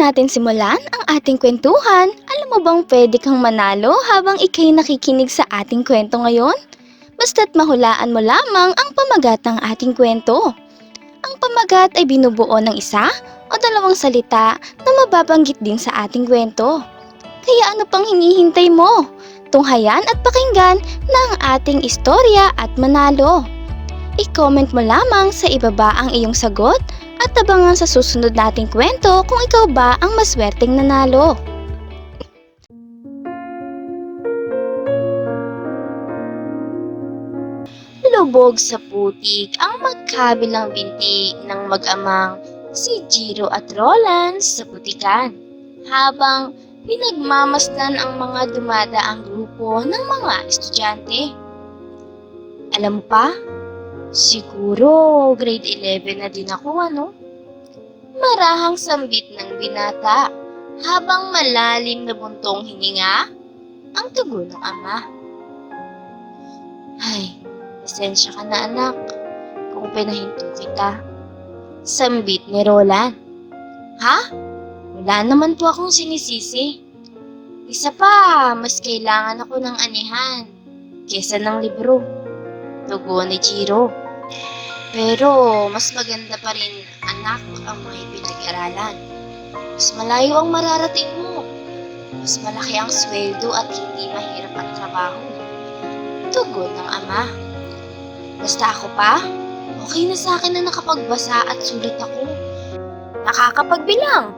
natin simulan ang ating kwentuhan. Alam mo bang pwede kang manalo habang ikay nakikinig sa ating kwento ngayon? Basta't mahulaan mo lamang ang pamagat ng ating kwento. Ang pamagat ay binubuo ng isa o dalawang salita na mababanggit din sa ating kwento. Kaya ano pang hinihintay mo? Tunghayan at pakinggan na ang ating istorya at manalo. I-comment mo lamang sa ibaba ang iyong sagot at abangan sa susunod nating kwento kung ikaw ba ang maswerteng nanalo. Lubog sa putik ang magkabilang binti ng mag-amang si Jiro at Roland sa putikan, habang pinagmamasdan ang mga dumadaang grupo ng mga estudyante. Alam mo pa? Siguro grade 11 na din ako, ano? Marahang sambit ng binata habang malalim na buntong hininga ang tugon ng ama. Ay, pasensya ka na anak kung pinahinto kita. Sambit ni Roland. Ha? Wala naman po akong sinisisi. Isa pa, mas kailangan ako ng anihan kesa ng libro. Tugon ni Jiro. Pero mas maganda pa rin, anak, ang may pinag-aralan. Mas malayo ang mararating mo. Mas malaki ang sweldo at hindi mahirap ang trabaho. Tugon ng ama. Basta ako pa, okay na sa akin na nakapagbasa at sulat ako. Nakakapagbilang.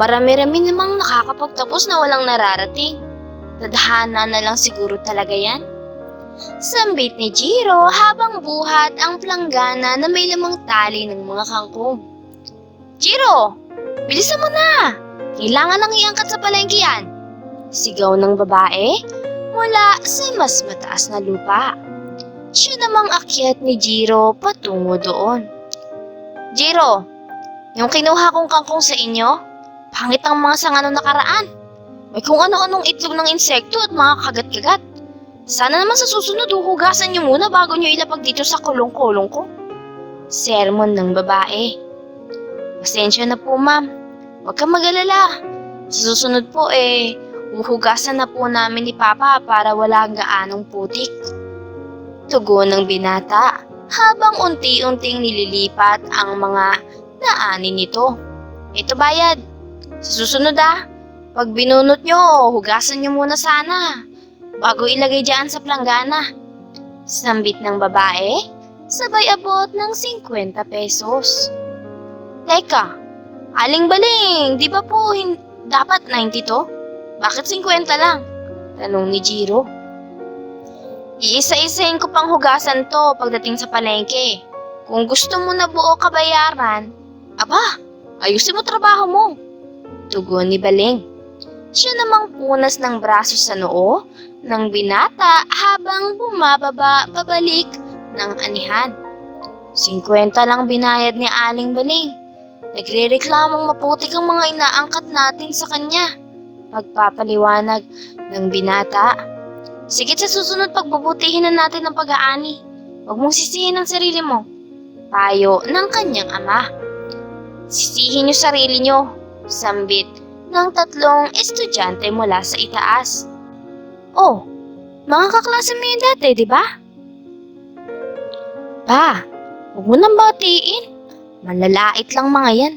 Marami-rami namang nakakapagtapos na walang nararating. Tadhana na lang siguro talaga yan. Sambit ni Jiro habang buhat ang planggana na may lamang tali ng mga kangkong. Jiro, bilisan mo na! Kailangan nang iangkat sa palengke yan. Sigaw ng babae mula sa mas mataas na lupa. Siya namang akyat ni Jiro patungo doon. Jiro, yung kinuha kong kangkong sa inyo, pangit ang mga sanga nung nakaraan. May kung ano-anong itlog ng insekto at mga kagat-kagat. Sana naman sa susunod huhugasan niyo muna bago niyo ilapag dito sa kulong-kulong ko. Sermon ng babae. Pasensya na po, ma'am. Huwag kang mag-alala. Sa susunod po huhugasan na po namin ni Papa para wala gaanong putik. Tugon ng binata habang unti-unting nililipat ang mga naani nito. Ito bayad. Sa susunod pag binunot nyo, hugasan nyo muna sana bago ilagay dyan sa planggana. Sambit ng babae, sabay abot ng 50 pesos. Teka, aling baling, di ba po dapat 90 to? Bakit 50 lang? Tanong ni Jiro. Iisa-isahin ko pang hugasan to pagdating sa palengke. Kung gusto mo na buo kabayaran, ayusin mo trabaho mo. Tugon ni Baling. Siya namang punas ng braso sa noo ng binata habang bumababa pabalik ng anihan. 50 lang binayad ni Aling Baling. Nagre-reklamong maputik ang mga inaangkat natin sa kanya. Pagpapaliwanag ng binata. Sige, sa susunod pagbubutihin na natin ang pag-aani. Huwag mong sisihin ang sarili mo. Payo ng kanyang ama. Sisihin niyo sarili niyo. Sambit ng 3 estudyante mula sa itaas. Oh, mga kaklase mo yun dati, di ba? Pa, huwag mo nang batiin. Malalait lang mga yan.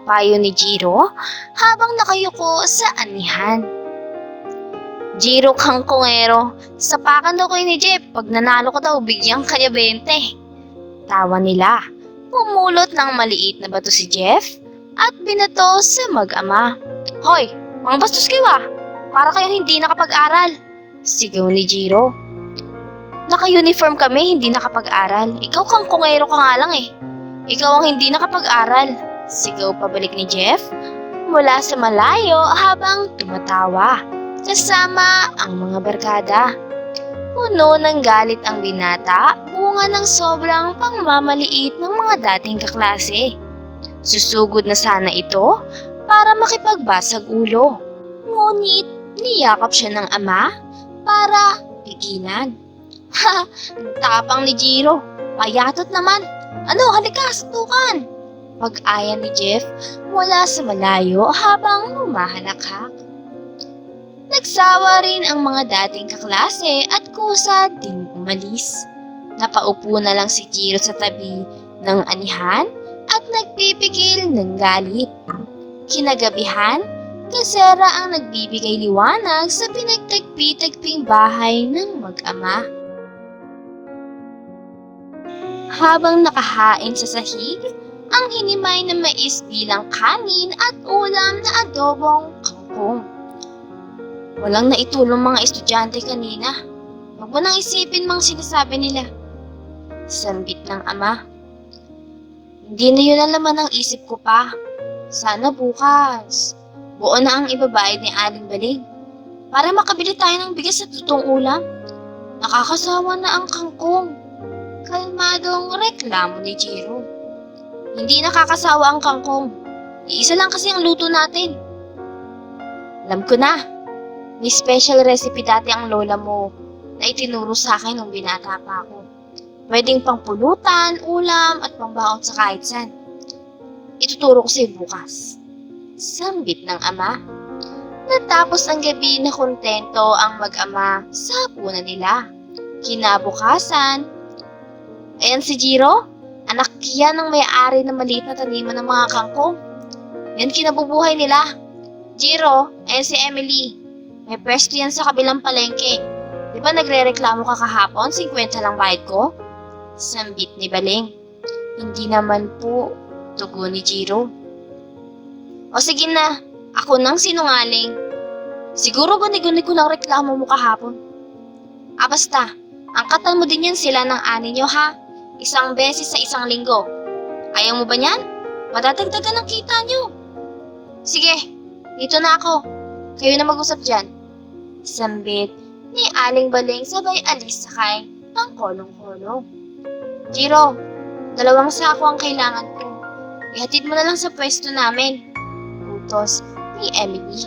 Payo ni Jiro habang nakayuko sa anihan. Jiro kangkongero, sapakan daw kayo ni Jeff. Pag nanalo ko daw, bigyan kanya 20. Tawa nila. Pumulot ng maliit na bato si Jeff at binato sa mag-ama. Hoy, mga bastos kayo para kayong hindi nakapag-aral. Sigaw ni Jiro. Naka-uniform kami, hindi nakapag-aral. Ikaw kangkongero ka nga lang Ikaw ang hindi nakapag-aral. Sigaw pabalik ni Jeff mula sa malayo habang tumatawa. Kasama ang mga barkada. Puno ng galit ang binata, bunga ng sobrang pangmamaliit ng mga dating kaklase. Susugod na sana ito para makipagbasag ulo. Ngunit niyakap siya ng ama para pigilan. Ha! Tapang ni Jiro. Payatot naman. Ano, halika, suntukan. Pag-aya ni Jeff mula sa malayo habang humahalakhak. Nagsawa rin ang mga dating kaklase at kusa ding umalis. Napaupo na lang si Jiro sa tabi ng anihan at nagpipigil ng galit. Kinagabihan, kasera ang nagbibigay liwanag sa pinagtagpi-tagping bahay ng mag-ama. Habang nakahain sa sahig, ang hinimay na mais bilang kanin at ulam na adobong kangkong. Walang naitulong mga estudyante kanina. Huwag mo nang isipin mga sinasabi nila. Sambit ng ama. Hindi na yun ang laman ng isip ko pa. Sana bukas, buo na ang ibabayad ni Aling Baling para makabili tayo ng bigas at tutong ulam. Nakakasawa na ang kangkong. Kalmadong reklamo ni Jiro. Hindi nakakasawa ang kangkong. Iisa lang kasi ang luto natin. Alam ko na. May special recipe dati ang lola mo na itinuro sa akin nung binata pa ako. Pwedeng pangpulutan, ulam at pangbaon sa kahit saan. Ituturo ko sa'yo bukas. Sambit ng ama. Natapos ang gabi na kontento ang mag-ama sa hapunan nila. Kinabukasan, ayan si Jiro, anak yan ng may-ari na maliit na taniman ng mga kangkong. Yan kinabubuhay nila. Jiro, ayan si Emily. May pwesto yan sa kabilang palengke. Di ba nagre-reklamo ka kahapon, 50 lang bayad ko? Sambit ni Baling. Hindi naman po, tugon ni Jiro. O sige na, ako nang sinungaling. Siguro guni-guni ko lang reklamo mo kahapon. Basta, angkatan mo din yan sila ng ani nyo ha. Isang beses sa isang linggo. Ayaw mo ba niyan? Madadagdagan ang kita nyo. Sige, dito na ako. Kayo na mag-usap dyan. Sambit ni Aling Baling sabay alis sakay ng kolong-kolong. Jiro, 2 sako ang kailangan ko. Ihatid mo na lang sa pwesto namin. Utos ni Emily.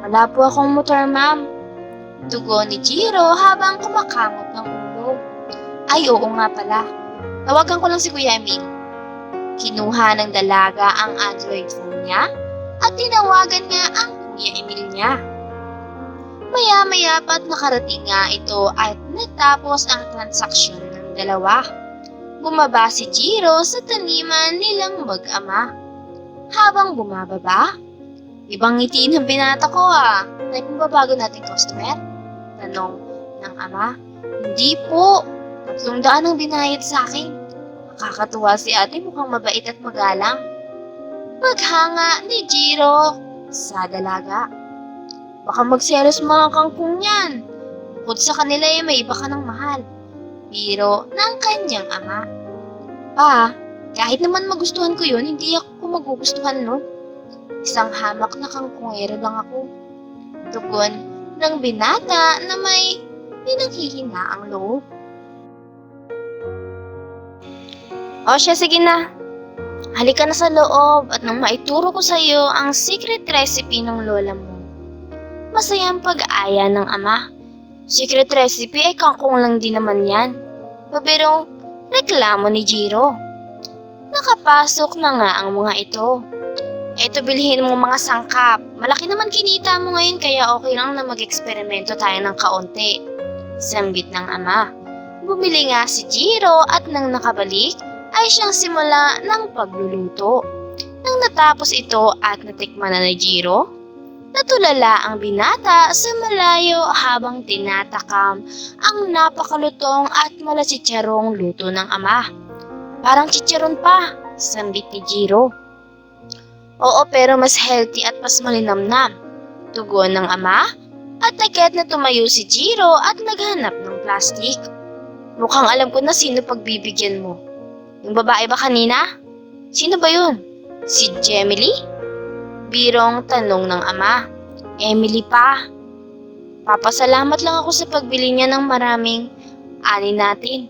Wala po akong motor, ma'am. Tugon ni Jiro habang kumakamot ng ulo. Ay, oo nga pala. Tawagan ko lang si Kuya Emil. Kinuha ng dalaga ang Android phone niya at tinawagan nga ang Kuya Emil niya. Maya-maya pa't nakarating nga ito at natapos ang transaksyon ng dalawa. Bumaba si Jiro sa taniman nilang mag-ama. Habang bumababa, ibang ngiti ng binata ko Nagbabago nating customer? Tanong ng ama. Hindi po. 300 ang binayad sa akin. Nakakatuwa si ate, mukhang mabait at magalang. Paghanga ni Jiro sa dalaga. Baka magselos mga kangkong yan. Bukod sa kanila may iba ka ng mahal. Biro ng kanyang ama. Pa, kahit naman magustuhan ko yun, hindi ako magugustuhan nun. Isang hamak na kangkongero lang ako. Tugon ng binata na may pinanghihina ang loob. O siya, sige na. Halika na sa loob at nang maituro ko sa iyo ang secret recipe ng lola mo. Masayang pag-aya ng ama. Secret recipe ay kangkong lang din naman yan. Pabirong reklamo ni Jiro. Nakapasok na nga ang mga ito. Eto, bilhin mo mga sangkap. Malaki naman kinita mo ngayon kaya okay lang na mag-eksperimento tayo ng kaunti. Sambit ng ama. Bumili nga si Jiro at nang nakabalik ay siyang simula ng pagluluto. Nang natapos ito at natikman na ni Jiro, natulala ang binata sa malayo habang tinatakam ang napakalutong at malatsitsarong luto ng ama. Parang chicharon pa, sambit ni Jiro. Oo, pero mas healthy at mas malinamnam, tugon ng ama at agad na tumayo si Jiro at naghanap ng plastic. Mukhang alam ko na sino pagbibigyan mo. Yung babae ba kanina? Sino ba yun? Si Gemily? Birong tanong ng ama. Emily pa. Papasalamat lang ako sa pagbili niya ng maraming ani natin.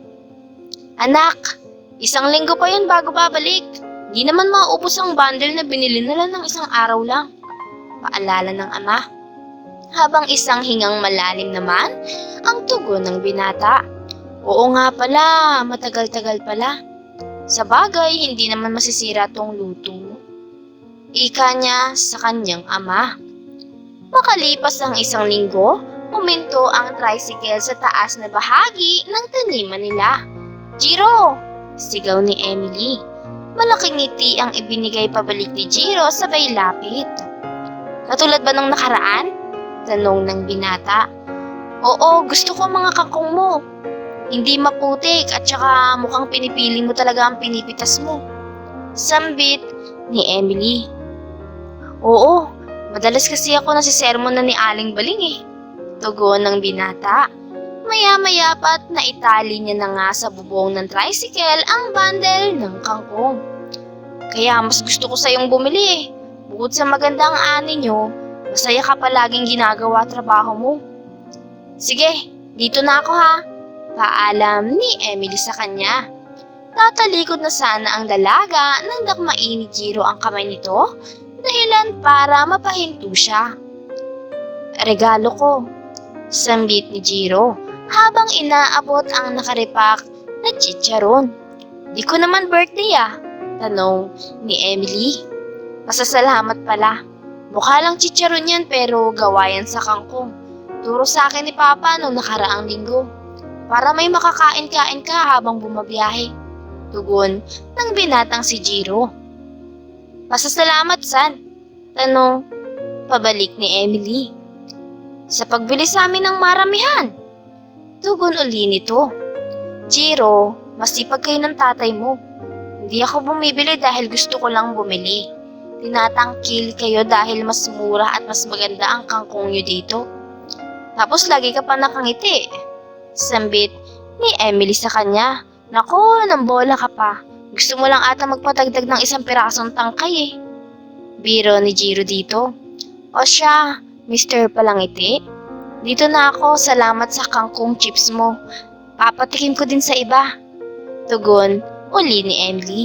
Anak, 1 linggo pa yun bago babalik. Di naman maubos ang bundle na binili nila ng 1 araw lang. Paalala ng ama. Habang isang hingang malalim naman ang tugon ng binata. Oo nga pala, matagal-tagal pala. Sa bagay, hindi naman masisira tong luto. Ika niya sa kanyang ama. Makalipas ang isang linggo, huminto ang tricycle sa taas na bahagi ng taniman nila. Jiro! Sigaw ni Emily. Malaking ngiti ang ibinigay pabalik ni Jiro sabay lapit. Katulad ba nung nakaraan? Tanong ng binata. Oo, gusto ko mga kangkong mo. Hindi maputik at saka mukhang pinipili mo talaga ang pinipitas mo. Sambit ni Emily. Oo, madalas kasi ako nasisermon na ni Aling Baling eh. Tugon ng binata. Maya-maya pa't naitali niya na nga sa bubong ng tricycle ang bundle ng kangkong. Kaya mas gusto ko sayong bumili eh. Bukod sa magandang ani nyo, masaya ka palaging ginagawa trabaho mo. Sige, dito na ako ha. Paalam ni Emily sa kanya. Tatalikod na sana ang dalaga nang dakmain ni Jiro ang kamay nito, dahilan para mapahinto siya. Regalo ko, sambit ni Jiro habang inaabot ang nakaripak na chicharon. Di ko naman birthday tanong ni Emily. Masasalamat pala. Mukha lang chicharon yan pero gawa yan sa kangkong. Turo sa akin ni Papa nung nakaraang linggo. Para may makakain-kain ka habang bumabiyahe. Tugon ng binatang si Jiro. Pasasalamat, San? Tanong pabalik ni Emily. Sa pagbili sa amin ng maramihan. Tugon uli nito. Jiro, masipag kayo ng tatay mo. Hindi ako bumibili dahil gusto ko lang bumili. Tinatangkil kayo dahil mas mura at mas maganda ang kangkong nyo dito. Tapos lagi ka pa nakangiti. Sambit ni Emily sa kanya. Nako, nambola ka pa. Gusto mo lang ata magpatagdag ng isang pirasong tangkay eh. Biro ni Jiro dito. O siya, Mr. Palangiti. Dito na ako, salamat sa kangkong chips mo. Papatikim ko din sa iba. Tugon uli ni Emily.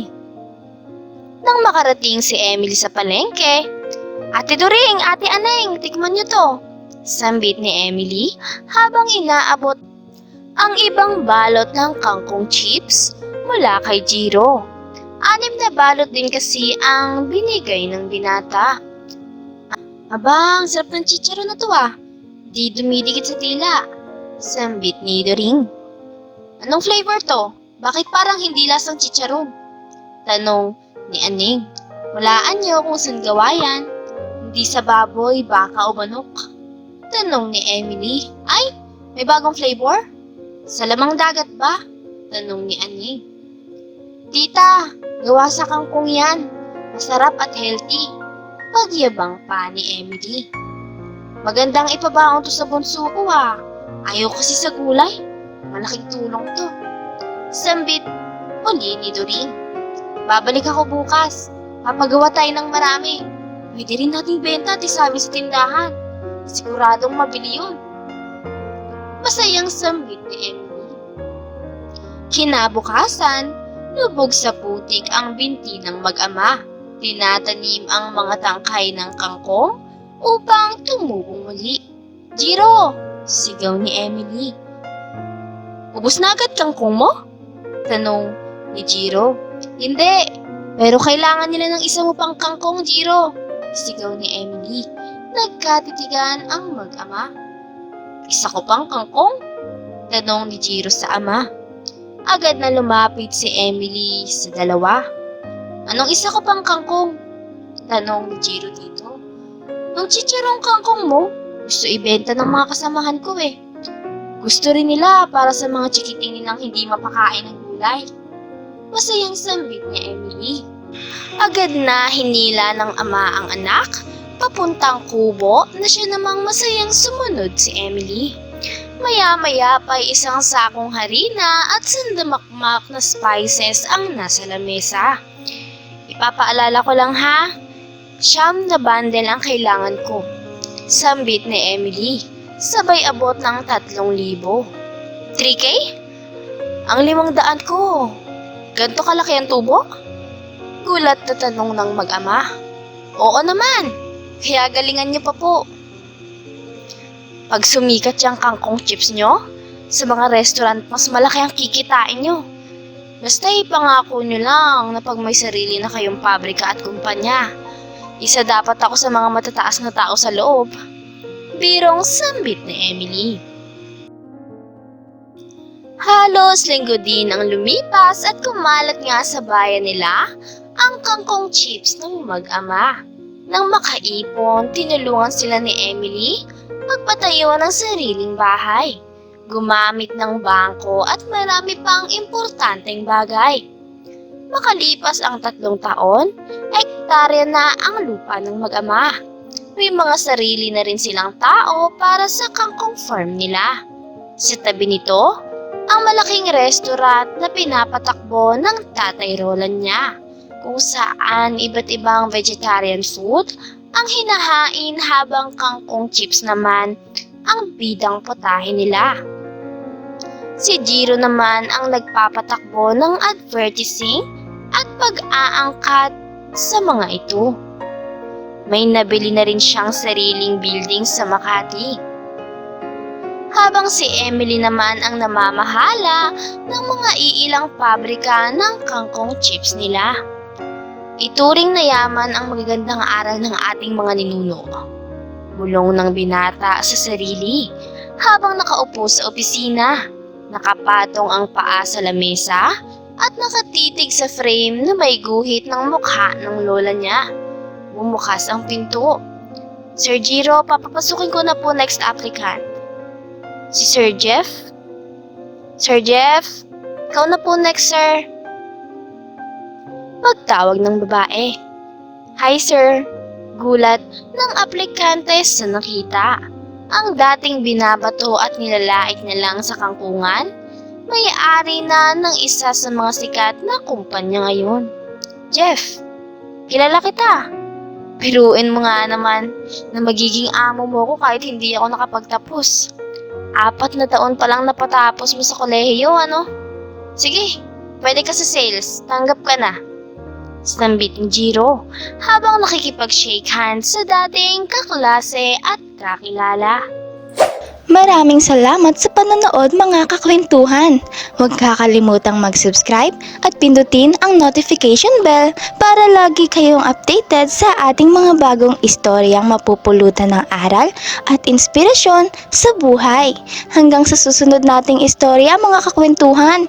Nang makarating si Emily sa palengke, Ate Doring, Ate Aneng, tikman niyo to. Sambit ni Emily habang inaabot ang ibang balot ng kangkong chips mula kay Jiro. 6 na balot din kasi ang binigay ng binata. Aba, ang sarap ng chicharon na to Di dumidikit sa tila. Sambit ni Doring. Anong flavor to? Bakit parang hindi lasang chicharon? Tanong ni Aning. Walaan niyo kung saan gawa yan. Hindi sa baboy, baka o manok. Tanong ni Emily. Ay, may bagong flavor? Sa lamang dagat ba? Tanong ni Aning. Tita, gawa sa kangkong yan. Masarap at healthy. Pagyabang pa ni Emily. Magandang ipabaon to sa bunso ko Ayaw kasi sa gulay. Malaking tulong to. Sambit uli ni Doring. Babalik ako bukas. Papagawa tayo ng marami. Pwede rin nating benta at isabi sa tindahan. Siguradong mabili yun. Masayang sambit ni Emily. Kinabukasan, lubog sa putik ang binti ng mag-ama. Tinatanim ang mga tangkay ng kangkong upang tumubong muli. Jiro! Sigaw ni Emily. Ubus na agad kangkong mo? Tanong ni Jiro. Hindi, pero kailangan nila ng isa mo pang kangkong, Jiro. Sigaw ni Emily. Nagkatitigan ang mag-ama. Isa ko pang kangkong? Tanong ni Jiro sa ama. Agad na lumapit si Emily sa dalawa. Anong isa ko pang kangkong? Tanong ni Jiro dito. Nung chicharong kangkong mo, gusto ibenta ng mga kasamahan ko Gusto rin nila para sa mga chikiting nilang hindi mapakain ng gulay. Masayang sambit ni Emily. Agad na hinila ng ama ang anak papuntang kubo na siya namang masayang sumunod si Emily. Maya-maya pa'y isang sakong harina at sandamakmak na spices ang nasa lamesa. Ipapaalala ko lang 9 na bundle ang kailangan ko. Sambit ni Emily. Sabay abot ng 3,000. 3K? Ang 500 ko. Ganto kalaki ang tubo? Gulat na tanong ng mag-ama. Oo naman. Kaya galingan niyo pa po. Pag sumikat yung kangkong chips nyo, sa mga restaurant mas malaki ang kikitain nyo. Basta ipangako nyo lang na pag may sarili na kayong pabrika at kumpanya, isa dapat ako sa mga matataas na tao sa loob. Birong sambit ni Emily. Halos linggo din ang lumipas at kumalat nga sa bayan nila ang kangkong chips ng mag-ama. Nang makaipon, tinulungan sila ni Emily magpatayo ng sariling bahay, gumamit ng bangko at marami pang importanteng bagay. Makalipas ang 3 taon, hektarya na ang lupa ng mag-ama. May mga sarili na rin silang tao para sa kangkong farm nila. Sa tabi nito, ang malaking restaurant na pinapatakbo ng Tatay Roland niya, kung saan iba't ibang vegetarian food ang hinahain habang kangkong chips naman ang bidang putahe nila. Si Jiro naman ang nagpapatakbo ng advertising at pag-aangkat sa mga ito. May nabili na rin siyang sariling building sa Makati. Habang si Emily naman ang namamahala ng mga iilang pabrika ng kangkong chips nila. Ituring na yaman ang magagandang aral ng ating mga ninuno. Bulong ng binata sa sarili habang nakaupo sa opisina, nakapatong ang paa sa lamesa at nakatitig sa frame na may guhit ng mukha ng lola niya. Bumukas ang pinto. Sir Jiro, papapasukin ko na po next applicant. Si Sir Jeff? Sir Jeff, ikaw na po next, sir. Pagtawag ng babae. Hi, sir. Gulat ng aplikante sa nakita. Ang dating binabato at nilalait niya lang sa kangkungan, may-ari na ng isa sa mga sikat na kumpanya ngayon. Jeff, kilala kita. Biruin mo nga naman na magiging amo mo ko kahit hindi ako nakapagtapos. 4 na taon pa lang napatapos mo sa kolehiyo, ano? Sige, pwede ka sa sales. Tanggap ka na. Sambit ni Jiro habang nakikipag-shake hands sa dating kaklase at kakilala. Maraming salamat sa panonood mga kakwentuhan. Huwag kakalimutang mag-subscribe at pindutin ang notification bell para lagi kayong updated sa ating mga bagong istoryang mapupulutan ng aral at inspirasyon sa buhay. Hanggang sa susunod nating istorya mga kakwentuhan.